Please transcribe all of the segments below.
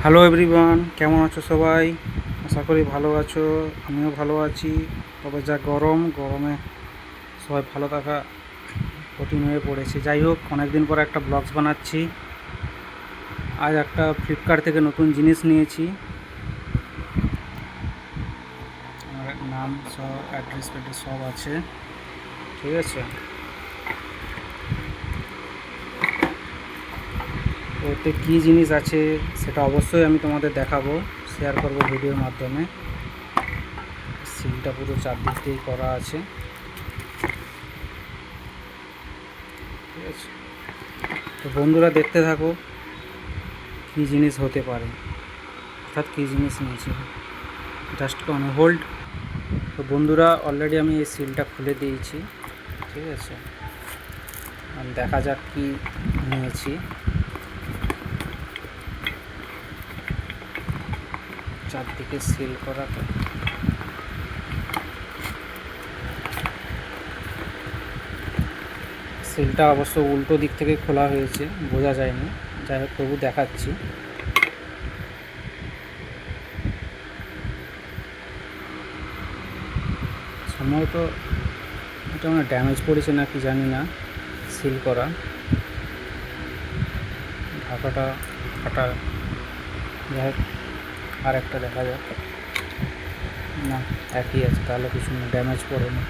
Hello everyone, কেমন আছো সবাই? আশা করি ভালো আছো, আমিও ভালো আছি। তবে যা গরমে সবাই ভালো থাকা কঠিন হয়ে পড়েছে। যাই হোক, অনেক দিন পর একটা ব্লগস বানাচ্ছি। আজ একটা ফ্লিপকার্ট থেকে নতুন জিনিস নিয়েছি। আমার নাম সব অ্যাড্রেস সব আছে, ঠিক আছে। ওতে কী জিনিস আছে সেটা অবশ্যই আমি তোমাদের দেখাবো, শেয়ার করবো ভিডিওর মাধ্যমে। সিলটা পুরো চারদিক দিয়েই করা আছে, ঠিক আছে। তো বন্ধুরা দেখতে থাকো কী জিনিস হতে পারে, অর্থাৎ কী জিনিস নিয়েছি। Just on hold. তো বন্ধুরা, অলরেডি আমি এই সিলটা খুলে দিয়েছি, ঠিক আছে। আর দেখা যাক কি নিয়েছি। চারদিকে সিল করা, তো সিলটা অবশ্য উল্টো দিক থেকে খোলা হয়েছে, বোঝা যায়নি। যাই হোক, তবু দেখাচ্ছি। সম্ভবত এটা আমার ড্যামেজ পড়েছে না কি জানি না, সিল করা ঢাকাটা ফাটা। যাই হোক, আর একটা দেখা যাক। না, একই আছে, তাহলে কিছু না, ড্যামেজ পড়েনি।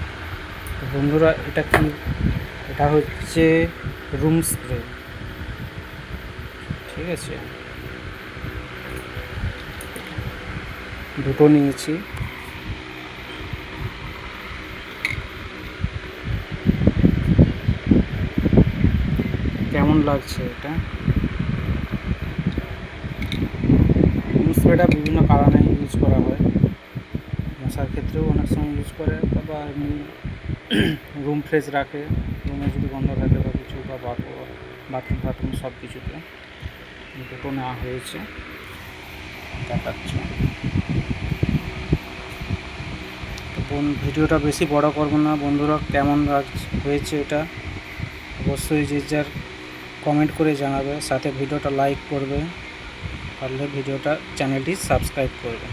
তো বন্ধুরা, এটা কি? এটা হচ্ছে রুম স্প্রে, ঠিক আছে। দুটো নিয়েছি। কেমন লাগছে এটা? রুম স্প্রেটা বিভিন্ন কারণে ইউজ করা হয়। মশার ক্ষেত্রেও অনেক সময় ইউজ করে, তারপর এমনি রুম ফ্রেশ রাখে, রুমে যদি গন্ধ থাকে বা কিছু, বা বাথরুম ফাথরুম সব কিছুতে। দুটো নেওয়া হয়েছে, দেখাচ্ছে। তো ভিডিওটা বেশি বড় করবো না বন্ধুরা। কেমন হয়েছে এটা অবশ্যই যে যার কমেন্ট করে জানাবে, সাথে ভিডিওটা লাইক করবে, পারলে ভিডিওটা চ্যানেলটি সাবস্ক্রাইব করবে।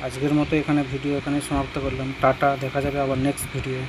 আজকের মতো ভিডিও এখানে সমাপ্ত করলাম। টাটা, দেখা যাবে আবার নেক্সট ভিডিও।